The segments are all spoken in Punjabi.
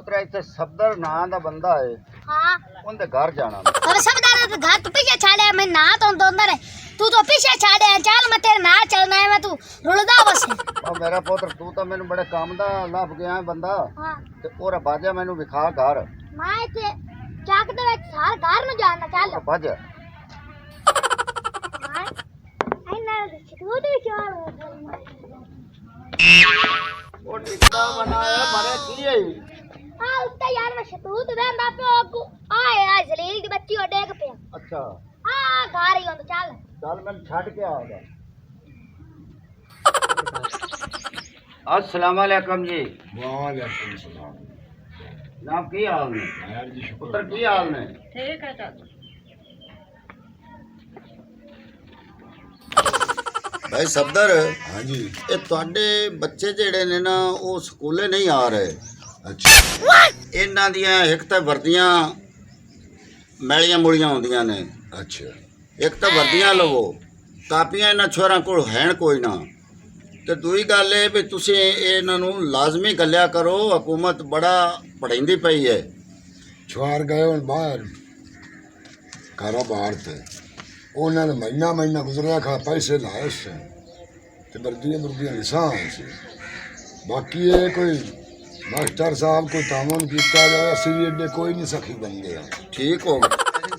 ਪੁੱਤਰਾ ਇੱਥੇ ਸਬਦਰ ਨਾਂ ਦਾ ਬੰਦਾ ਹੈ। हाँ ਉਹਦੇ ਘਰ ਜਾਣਾ और सब दादा घर तू पीछे छाड़े मैं ना तो अंदर है तू तो पीछे छाड़े चल मैं तेरे ना चलना है मैं तू रुलदा बस ਉਹ ਮੇਰਾ ਪੁੱਤਰ ਤੂੰ ਤਾਂ ਮੈਨੂੰ ਬੜੇ ਕੰਮ ਦਾ ਲੱਭ ਗਿਆ ਹੈ ਬੰਦਾ हां ਤੇ ਉਹਰਾ ਬਾਜਾ ਮੈਨੂੰ ਵਿਖਾ ਘਰ मैं इथे ਚੱਕ ਦੇ ਵਿੱਚ ਸਾਰ ਘਰ ਨੂੰ ਜਾਣਾ ਚੱਲ ਭੱਜ हां आई ना तू तो चल ਉਹ ਟਿੱਕਾ ਬਣਾਇਆ ਮਾਰੇ ਕੀ ਹੈ हां उत्ते यार मैं शतूत देंदा पे आगू आए आ जलील दी बच्ची ओ डेग पे ਅੱਛਾ हां घर ही होंदा चल ਚੱਲ ਮੈਂ ਛੱਡ ਕੇ ਆਉਂਦਾ अस्सलाम वालेकुम जी वालेकुम सलाम जनाब की हाल ने यार जी शुक्र पुत्र की हाल ने ठीक है चल भाई सफदर हाँ जी ਇਹ ਤੁਹਾਡੇ ਬੱਚੇ ਜਿਹੜੇ ਨੇ ਨਾ ਉਹ ਸਕੂਲੇ ਨਹੀਂ ਆ ਰਹੇ अच्छा ਇਹਨਾਂ ਦੀਆਂ ਇੱਕ ਤਾਂ ਵਰਦੀਆਂ ਮੈਲੀਆਂ ਮੁਲੀਆਂ ਹੁੰਦੀਆਂ ਨੇ अच्छा ਇੱਕ ਤਾਂ ਵਰਦੀਆਂ ਲਵੋ ਕਾਪੀਆਂ ਇਹਨਾਂ ਛੋਰਾਂ ਕੋਲ ਹੈਣ ਕੋਈ ਨਾ ਤੇ ਦੂਈ ਗੱਲ ਇਹ ਵੀ ਤੁਸੀਂ ਇਹਨਾਂ ਨੂੰ ਲਾਜ਼ਮੀ ਗੱਲਿਆ ਕਰੋ ਹਕੂਮਤ ਬੜਾ ਪੜਾਉਂਦੀ ਪਈ ਹੈ छुआर गए और बाहर कारोबार थे उन्होंने महीना गुजरिया खा पैसे लाए से ते वर्दियां निशान से बाकी ये कोई मास्टर साहब कोई तामन किया जाए असि भी एडे कोई नहीं सखी बन गया ਠੀਕ ਹੋ ਗਿਆ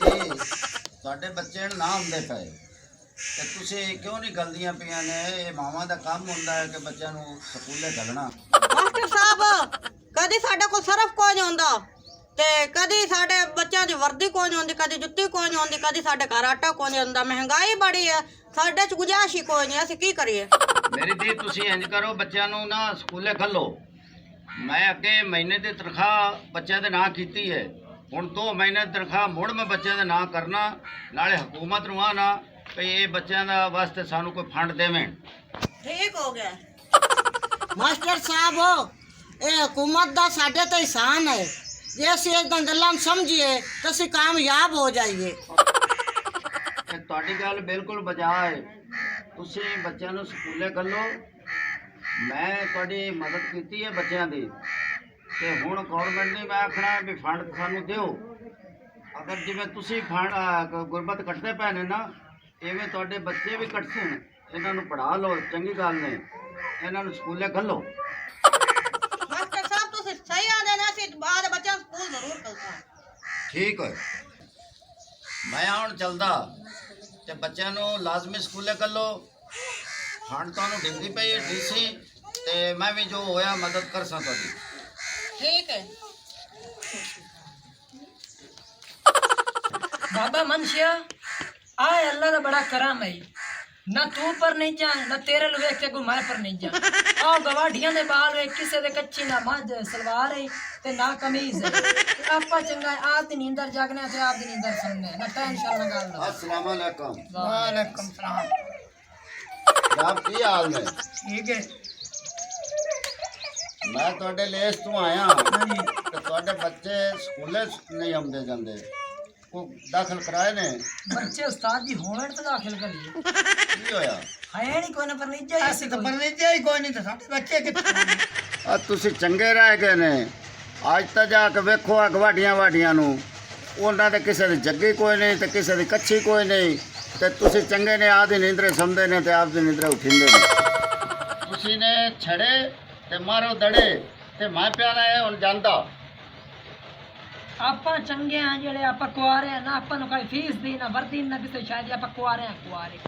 ਜੀ ਤੁਹਾਡੇ ਬੱਚੇ ਨੂੰ ਨਾ ਹੁੰਦੇ ਪਏ ਤੇ ਤੁਸੀਂ ਕਿਉਂ ਨਹੀਂ ਗਲਦੀਆਂ ਪਈਆਂ ਨੇ ਇਹ ਮਾਵਾਂ ਦਾ ਕੰਮ ਹੁੰਦਾ ਹੈ ਕਿ ਬੱਚਿਆਂ ਨੂੰ ਸਕੂਲੇ ਘੱਲਣਾ ਮਾਸਟਰ ਸਾਹਿਬ ਕਦੀ ਸਾਡੇ ਕੋਲ ਸਰਫ ਕੋਈ ਨਹੀਂ ਹੁੰਦਾ ਤੇ ਕਦੀ ਸਾਡੇ ਬੱਚਿਆਂ ਦੀ ਵਰਦੀ ਕੋਈ ਨਹੀਂ ਹੁੰਦੀ ਕਦੀ ਜੁੱਤੀ ਕੋਈ ਨਹੀਂ ਹੁੰਦੀ ਕਦੀ ਸਾਡੇ ਘਰ ਆਟਾ ਕੋਈ ਨਹੀਂ ਹੁੰਦਾ ਮਹਿੰਗਾਈ ਬੜੀ ਹੈ ਸਾਡੇ ਚ ਗੁਜਾਇਸ਼ ਹੀ ਕੋਈ ਨਹੀਂ ਅਸੀਂ ਕੀ ਕਰੀਏ ਮੇਰੀ ਦੀ ਤੁਸੀਂ ਇੰਜ ਕਰੋ ਬੱਚਿਆਂ ਨੂੰ ਨਾ ਸਕੂਲੇ ਘੱਲੋ ਮੈਂ ਅੱਗੇ ਮਹੀਨੇ ਦੀ ਤਨਖਾਹ ਬੱਚਿਆਂ ਦੇ ਨਾਂ ਕੀਤੀ ਹੈ ਹੁਣ 2 ਮਹੀਨੇ ਦੀ ਤਨਖਾਹ ਮੁੜ ਮੈਂ ਬੱਚਿਆਂ ਦੇ ਨਾਂ ਕਰਨਾ ਨਾਲੇ ਹਕੂਮਤ ਨੂੰ ਆਣਾ ਵੀ ਇਹ ਬੱਚਿਆਂ ਦਾ ਵਾਸਤੇ ਸਾਨੂੰ ਕੋਈ ਫੰਡ ਦੇਵੇਂ ਠੀਕ ਹੋ ਗਿਆ ਮਾਸਟਰ ਸਾਹਿਬ ਇਹ ਹਕੂਮਤ ਦਾ ਸਾਡੇ ਤੇ ਇਹਸਾਨ ਹੈ ਜੇ ਅਸੀਂ ਇਦਾਂ ਗੱਲਾਂ ਨੂੰ ਸਮਝੀਏ ਤਾਂ ਅਸੀਂ ਕਾਮਯਾਬ ਹੋ ਜਾਈਏ ਤੇ ਤੁਹਾਡੀ ਗੱਲ ਬਿਲਕੁਲ ਬਜਾ ਹੈ ਤੁਸੀਂ ਬੱਚਿਆਂ ਨੂੰ ਸਕੂਲੇ ਘੱਲੋ ਮੈਂ ਤੁਹਾਡੀ ਮਦਦ ਕੀਤੀ ਹੈ ਬੱਚਿਆਂ ਦੀ ਤੇ ਹੁਣ ਗਵਰਨਮੈਂਟ ਨੇ ਮੈਂ ਆਖਣਾ ਵੀ ਫੰਡ ਸਾਨੂੰ ਦਿਓ ਅਗਰ ਜਿਵੇਂ ਤੁਸੀਂ ਫੰਡ ਗੁਰਬਤ ਕੱਟਦੇ ਪਏ ਨੇ ਨਾ ਇਵੇਂ ਤੁਹਾਡੇ ਬੱਚੇ ਵੀ ਕੱਟ ਸਨ ਇਹਨਾਂ ਨੂੰ ਪੜ੍ਹਾ ਲਓ ਚੰਗੀ ਗੱਲ ਨੇ ਇਹਨਾਂ ਨੂੰ ਸਕੂਲੇ ਘੱਲੋ ਮਾਸਟਰ ਸਾਹਿਬ ਤੁਸੀਂ ਸਹੀ ਆਦੇ ਨੇ ਅਸੀਂ ਬਾਅਦ ਬੱਚਿਆਂ ਨੂੰ ਸਕੂਲ ਜ਼ਰੂਰ ਘੱਲਦੇ ਠੀਕ ਹੈ ਮੈਂ ਹੁਣ ਚੱਲਦਾ ਤੇ ਬੱਚਿਆਂ ਨੂੰ ਲਾਜ਼ਮੀ ਸਕੂਲੇ ਘੱਲੋ ਫੰਡ ਤੁਹਾਨੂੰ ਦਿੰਦੀ ਪਈ ਹੈ ਡੀਸੀ ਤੇ ਮੈਂ ਵੀ ਜੋ ਹੋਇਆ ਮਦਦ ਕਰ ਸਾਂ ਤੁਹਾਡੀ ਠੀਕ ਹੈ बाबा मनशिया आए अल्लाह का बड़ा करम है ना तू पर नहीं जा ना तेरे लो वेख के को मैं पर नहीं जा आ गवाढ़ियां दे बाल वे किसे दे कच्ची ना मज सलवार है ते ना कमीज है आपा चंगा है आप दी नींदर जागने ते आप दी नींदर सुनने ना टेंशन ना गल अस्सलाम वालेकुम वालेकुम सलाम आप की हाल ने ठीक है मैं ਤੁਹਾਡੇ ਲਈ ਇਸ ਤੋਂ ਆਇਆ ਤੇ ਤੁਹਾਡੇ ਬੱਚੇ ਸਕੂਲੇ ਨਹੀਂ ਆਉਂਦੇ ਜਾਂਦੇ ਉਹ ਦਾਖਲ ਕਰਾਏ ਨੇ बच्चे उस्ताद जी होवे तो दाखिल कर लिए ਕੀ ਹੋਇਆ है नहीं कोई ना पर नहीं जाए ਅਸੀਂ ਤਾਂ ਪਰਨੇਜਾ ਹੀ ਕੋਈ ਨਹੀਂ ਤਾਂ ਸਾਡੇ ਬੱਚੇ ਕਿੱਥੇ ਆ ਤੁਸੀਂ ਚੰਗੇ ਰਹਿ ਗਏ ਨੇ ਅੱਜ ਤਾਂ ਜਾ ਕੇ ਵੇਖੋ ਆ ਗਵਾਡੀਆਂ ਨੂੰ ਉਹਨਾਂ ਦੇ ਕਿਸੇ ਦੀ ਜੱਗੀ ਕੋਈ ਨਹੀਂ ਤੇ ਕਿਸੇ ਦੀ ਕੱਚੀ ਕੋਈ ਨਹੀਂ ਤੇ ਤੁਸੀਂ ਚੰਗੇ ਨੇ ਆਦੀ ਨੀਂਦਰੇ ਸਮਝਦੇ ਨੇ ਤੇ ਆਪ ਦੀ ਨੀਂਦਰੇ ਉਠਿੰਦੇ ਨੇ ਤੁਸੀਂ ਨੇ ਛੜੇ ਤੇ ਮਾਰੋ ਦੜੇ ਤੇ ਮੈਂ ਪਿਆਲਾ ਹੈ ਹੁਣ ਜਾਂਦਾ ਆਪਾਂ ਚੰਗੇ ਆ ਜਿਹੜੇ ਆਪਾਂ ਕੁਆਰੇ ਆ ਨਾ ਆਪਾਂ ਨੂੰ ਕੋਈ ਫੀਸ ਦੀ ਨਾ ਵਰਦੀ ਨਾ ਕਿਸੇ ਸ਼ਾਇਦ ਆਪਾਂ ਕੁਆਰੇ ਆ ਕੁਆਰੇ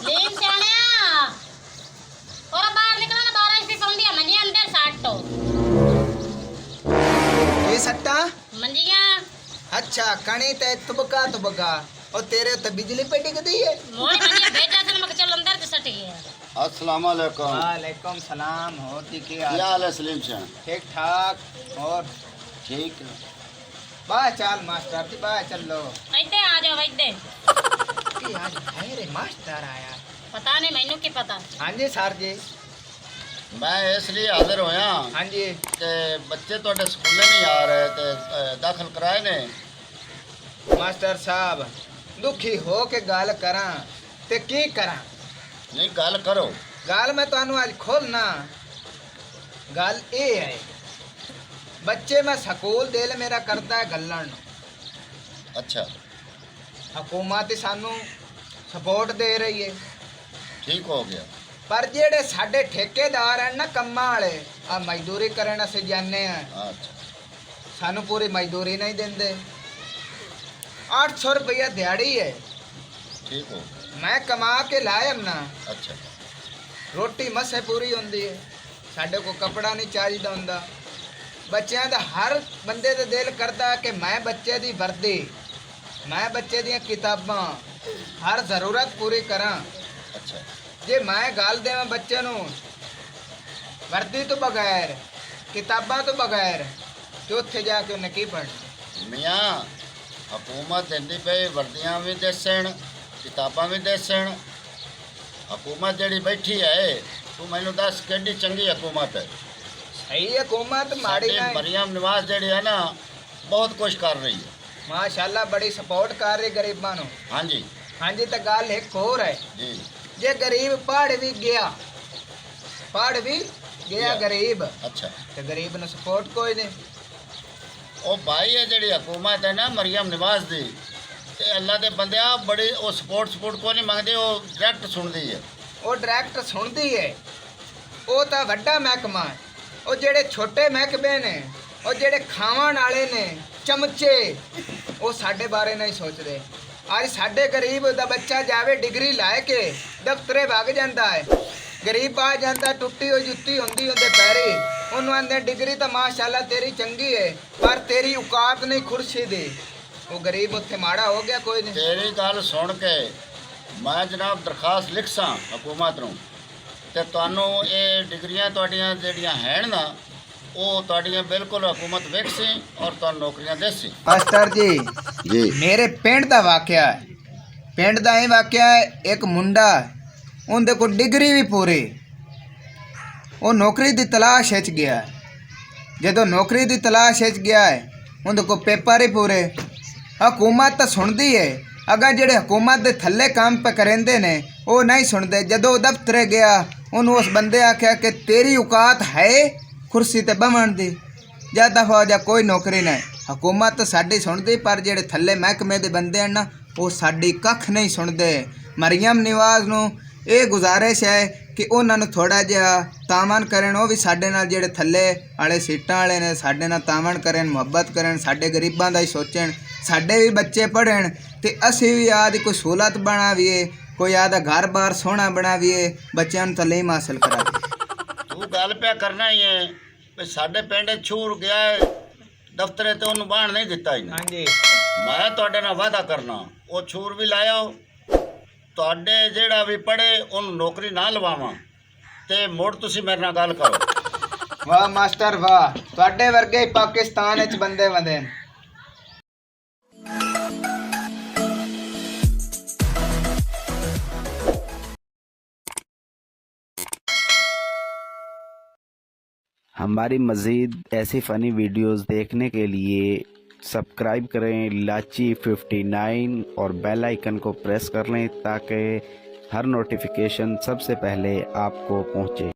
लीम जाने और बाहर निकलो ना 12 इसकी पंदी मंजी अंदर साटो ਇਹ ਸੱਟਾ मंजियां ਅੱਛਾ ਕਣੀ ਤੇ ਤੁਬਕਾ और तेरे तो बिजली पे टिकती है मोरी मंजिया भेजा से मक चल अंदर से सट गया अस्सलाम वालेकुम वालेकुम सलाम होती क्या हाल है सलीम शाह ठीक ठाक और ठीक है बाय चल मास्टर जी बाय चल लो इधर आ जाओ इधर कि आज भाई रे मास्टर आया पता नहीं मैनू की पता हाँ जी सर जी मैं इसलिए हाजिर होया हाँ जी कि बच्चे ਤੁਹਾਡੇ ਸਕੂਲੇ नहीं आ रहे ਤੇ ਦਾਖਲ ਕਰਾਏ ਨੇ मास्टर साहब दुखी हो के गल करा ਤੇ ਕੀ ਕਰਾਂ? ਨਹੀਂ ਗੱਲ ਕਰੋ। ਗੱਲ ਮੈਂ ਤੁਹਾਨੂੰ ਅੱਜ ਖੋਲਣਾ। ਗੱਲ ਇਹ ਹੈ, ਬੱਚੇ ਮੈਂ ਸਕੂਲ ਦਿਲ ਮੇਰਾ ਕਰਦਾ ਹੈ ਗੱਲਣ ਨੂੰ। ਅੱਛਾ ਹਕੂਮਤ ਸਾਨੂੰ ਸਪੋਰਟ ਦੇ ਰਹੀ ਹੈ, ਠੀਕ ਹੋ ਗਿਆ। ਪਰ ਜਿਹੜੇ ਸਾਡੇ ਠੇਕੇਦਾਰ ਹਨ ਨਾ ਕੰਮਾਂ ਵਾਲੇ, ਆ ਮਜ਼ਦੂਰੀ ਕਰਨ ਅਸੀਂ ਜਾਂਦੇ ਆ, ਅੱਛਾ ਸਾਨੂੰ ਪੂਰੀ ਮਜ਼ਦੂਰੀ ਨਹੀਂ ਦਿੰਦੇ। 800 ਰੁਪਇਆ ਦਿਹਾੜੀ ਹੈ। ਠੀਕ ਹੋ। ਮੈਂ ਕਮਾ ਕੇ ਲਾਇਆ ਨਾ, ਅੱਛਾ ਰੋਟੀ ਮਸੇ ਪੂਰੀ ਹੁੰਦੀ ਹੈ, ਸਾਡੇ ਕੋਲ ਕੱਪੜਾ ਨਹੀਂ ਚਾਹੀਦਾ ਹੁੰਦਾ। ਬੱਚਿਆਂ ਦਾ ਹਰ ਬੰਦੇ ਦਾ ਦਿਲ ਕਰਦਾ ਕਿ ਮੈਂ ਬੱਚੇ ਦੀ ਵਰਦੀ, ਮੈਂ ਬੱਚੇ ਦੀਆਂ ਕਿਤਾਬਾਂ, ਹਰ ਜ਼ਰੂਰਤ ਪੂਰੀ ਕਰਾਂ। ਅੱਛਾ ਜੇ ਮੈਂ ਗੱਲ ਦੇਵਾਂ ਬੱਚੇ ਨੂੰ ਵਰਦੀ ਤੋਂ ਬਗੈਰ, ਕਿਤਾਬਾਂ ਤੋਂ ਬਗੈਰ, ਤੇ ਉੱਥੇ ਜਾ ਕੇ ਉਹਨੇ ਕੀ ਪੜ੍ਹਨਾ? ਮੀਆਂ ਹਕੂਮਤ ਦਿੰਦੀ ਪਈ, ਵਰਦੀਆਂ ਵੀ ਦੇਸਣ, ਕਿਤਾਬਾਂ ਵੀ ਦੇਸਣ। ਹਕੂਮਤ ਜਿਹੜੀ ਬੈਠੀ ਹੈ, ਤੂੰ ਮੈਨੂੰ ਦੱਸ ਕਿਹੜੀ ਚੰਗੀ ਹਕੂਮਤ ਹੈ? ਸਹੀ ਹਕੂਮਤ ਮਾੜੀ ਸਾਡੀ ਨਹੀਂ। ਮਰੀਮ ਨਿਵਾਜ਼ ਜਿਹੜੀ ਹੈ ਨਾ, ਬਹੁਤ ਕੁਝ ਕਰ ਰਹੀ ਹੈ। ਮਾਸ਼ਾਅੱਲਾ ਬੜੀ ਸਪੋਰਟ ਕਰ ਰਹੀ ਗਰੀਬਾਂ ਨੂੰ। ਹਾਂਜੀ ਹਾਂਜੀ, ਤਾਂ ਗੱਲ ਇੱਕ ਹੋਰ ਹੈ, ਜੀ ਜੇ ਗਰੀਬ ਪੜ੍ਹ ਵੀ ਗਿਆ ਗਰੀਬ, ਅੱਛਾ ਤੇ ਗਰੀਬ ਨੂੰ ਸਪੋਰਟ ਕੋਈ ਨਹੀਂ। ਉਹ ਭਾਈ ਇਹ ਜਿਹੜੀ ਹਕੂਮਤ ਹੈ ਨਾ ਮਰੀਮ ਨਿਵਾਜ਼ ਦੀ, ਤੇ ਅੱਲਾ ਦੇ ਬੰਦਿਆ ਬੜੀ ਉਹ ਸਪੋਰਟ ਕੋਈ ਨਹੀਂ ਮੰਗਦੇ, ਉਹ ਡਾਇਰੈਕਟ ਸੁਣਦੀ ਹੈ। ਉਹ ਡਾਇਰੈਕਟ ਸੁਣਦੀ ਹੈ। ਉਹ ਤਾਂ ਵੱਡਾ ਮਹਿਕਮਾ ਹੈ। ਉਹ ਜਿਹੜੇ ਛੋਟੇ ਮਹਿਕਮੇ ਨੇ, ਉਹ ਜਿਹੜੇ ਖਾਵਣ ਵਾਲੇ ਨੇ, ਚਮਚੇ, ਉਹ ਸਾਡੇ ਬਾਰੇ ਨਹੀਂ ਸੋਚਦੇ। ਅੱਜ ਸਾਡੇ ਗਰੀਬ ਦਾ ਬੱਚਾ ਜਾਵੇ ਡਿਗਰੀ ਲੈ ਕੇ ਦਫ਼ਤਰੇ ਵਗ ਜਾਂਦਾ ਹੈ, ਗਰੀਬ ਆ ਜਾਂਦਾ ਟੁੱਟੀ ਹੋਈ ਜੁੱਤੀ ਹੁੰਦੀ ਉਹਦੇ ਪੈਰੀ, ਉਹਨੂੰ ਆਂਦੇ ਡਿਗਰੀ ਤਾਂ ਮਾਸ਼ਾਅੱਲਾ ਤੇਰੀ ਚੰਗੀ ਹੈ, ਪਰ ਤੇਰੀ ਔਕਾਤ ਨਹੀਂ ਕੁਰਸੀ ਦੀ। ਉਹ ਗਰੀਬ ਉੱਥੇ ਮਾੜਾ ਹੋ ਗਿਆ ਕੋਈ ਨਹੀਂ। ਤੇਰੀ ਗੱਲ ਸੁਣ ਕੇ ਮੈਂ ਜਨਾਬ ਦਰਖਾਸਤ ਲਿਖ ਸਾਂ ਹਕੂਮਤ ਨੂੰ, ਤੇ ਤੁਹਾਨੂੰ ਇਹ ਡਿਗਰੀਆਂ ਤੁਹਾਡੀਆਂ ਜਿਹੜੀਆਂ ਹੈਣ ਨਾ, ਉਹ ਤੁਹਾਡੀਆਂ ਬਿਲਕੁਲ ਹਕੂਮਤ ਵੇਖਸੀ ਔਰ ਤੁਹਾਨੂੰ ਨੌਕਰੀਆਂ ਦੇਸੀ। ਮਾਸਟਰ ਜੀ, ਜੀ ਮੇਰੇ ਪਿੰਡ ਦਾ ਵਾਕਿਆ ਹੈ। ਪਿੰਡ ਦਾ ਇਹ ਵਾਕਿਆ ਹੈ, ਇੱਕ ਮੁੰਡਾ, ਉਹਦੇ ਕੋਲ ਡਿਗਰੀ ਵੀ ਪੂਰੀ, ਉਹ ਨੌਕਰੀ ਦੀ ਤਲਾਸ਼ ਵਿੱਚ ਗਿਆ। ਜਦੋਂ ਨੌਕਰੀ ਦੀ ਤਲਾਸ਼ ਵਿੱਚ ਗਿਆ ਹੈ, ਉਹਦੇ ਕੋਲ ਪੇਪਰ ਹੀ ਪੂਰੇ। ਹਕੂਮਤ ਤਾਂ ਸੁਣਦੀ ਹੈ, ਅਗਰ ਜਿਹੜੇ ਹਕੂਮਤ ਦੇ ਥੱਲੇ ਕੰਮ ਪੇ ਕਰਿੰਦੇ ਨੇ ਉਹ ਨਹੀਂ ਸੁਣਦੇ। ਜਦੋਂ ਦਫ਼ਤਰੇ ਗਿਆ, ਉਹਨੂੰ ਉਸ ਬੰਦੇ ਆਖਿਆ ਕਿ ਤੇਰੀ ਔਕਾਤ ਹੈ ਕੁਰਸੀ ਤੇ ਬਵਣ ਦੀ, ਜਾਂ ਦਫਾ ਹੋ ਜਾ, ਕੋਈ ਨੌਕਰੀ ਨਹੀਂ। ਹਕੂਮਤ ਤਾਂ ਸਾਡੀ ਸੁਣਦੀ, ਪਰ ਜਿਹੜੇ ਥੱਲੇ ਮਹਿਕਮੇ ਦੇ ਬੰਦੇ ਹਨ ਨਾ, ਉਹ ਸਾਡੀ ਕੱਖ ਨਹੀਂ ਸੁਣਦੇ। ਮਰੀਮ ਨਿਵਾਜ਼ ਨੂੰ ਇਹ ਗੁਜ਼ਾਰਿਸ਼ ਹੈ ਕਿ ਉਹਨਾਂ ਨੂੰ ਥੋੜਾ ਜਿਹਾ ਤਾਮਨ ਕਰਨ, ਉਹ ਵੀ ਸਾਡੇ ਨਾਲ ਜਿਹੜੇ ਥੱਲੇ ਵਾਲੇ ਸੀਟਾਂ ਵਾਲੇ ਨੇ ਸਾਡੇ ਨਾਲ ਤਾਮਨ ਕਰਨ, ਮੁਹੱਬਤ ਕਰਨ, ਸਾਡੇ ਗਰੀਬਾਂ ਦਾ ਹੀ ਸੋਚਣ, ਸਾਡੇ ਵੀ ਬੱਚੇ ਪੜ੍ਹਨ, ਤੇ ਅਸੀਂ ਵੀ ਆਦੀ ਕੋਈ ਸਹੂਲਤ ਬਣਾਵੀਏ, ਕੋਈ ਆਦਾ ਘਰ-ਬਾਰ ਸੋਹਣਾ ਬਣਾਵੀਏ, ਬੱਚਿਆਂ ਨੂੰ ਤਾਲੀਮ ਹਾਸਲ ਕਰਾਵੀਏ। ਤੂੰ ਗੱਲ ਪਿਆ ਕਰਨਾ ਹੀ ਹੈ ਵੀ ਸਾਡੇ ਪਿੰਡ ਛੂਰ ਗਿਆ ਹੈ ਦਫ਼ਤਰੇ ਤੇ ਉਹਨੂੰ ਬਾਹਣ ਨਹੀਂ ਦਿੱਤਾ ਹੀ। ਹਾਂਜੀ, ਮੈਂ ਤੁਹਾਡੇ ਨਾਲ ਵਾਅਦਾ ਕਰਨਾ, ਉਹ ਛੂਰ ਵੀ ਲਾਇਓ, ਤੁਹਾਡੇ ਜਿਹੜਾ ਵੀ ਪੜ੍ਹੇ ਉਹਨੂੰ ਨੌਕਰੀ ਨਾ ਲਵਾਵਾਂ, ਤੇ ਮੁੜ ਤੁਸੀਂ ਮੇਰੇ ਨਾਲ ਗੱਲ ਕਰੋ। ਵਾਹ ਮਾਸਟਰ ਵਾਹ, ਤੁਹਾਡੇ ਵਰਗੇ ਹੀ ਪਾਕਿਸਤਾਨ ਵਿੱਚ ਬੰਦੇ ਵੰਦੇ ਨੇ। हमारी मज़ीद ऐसी फ़नी वीडियोस देखने के लिए सब्सक्राइब करें लाची 59 और बेल आइकन को प्रेस कर लें ताकि हर नोटिफिकेशन सबसे पहले आपको पहुँचे।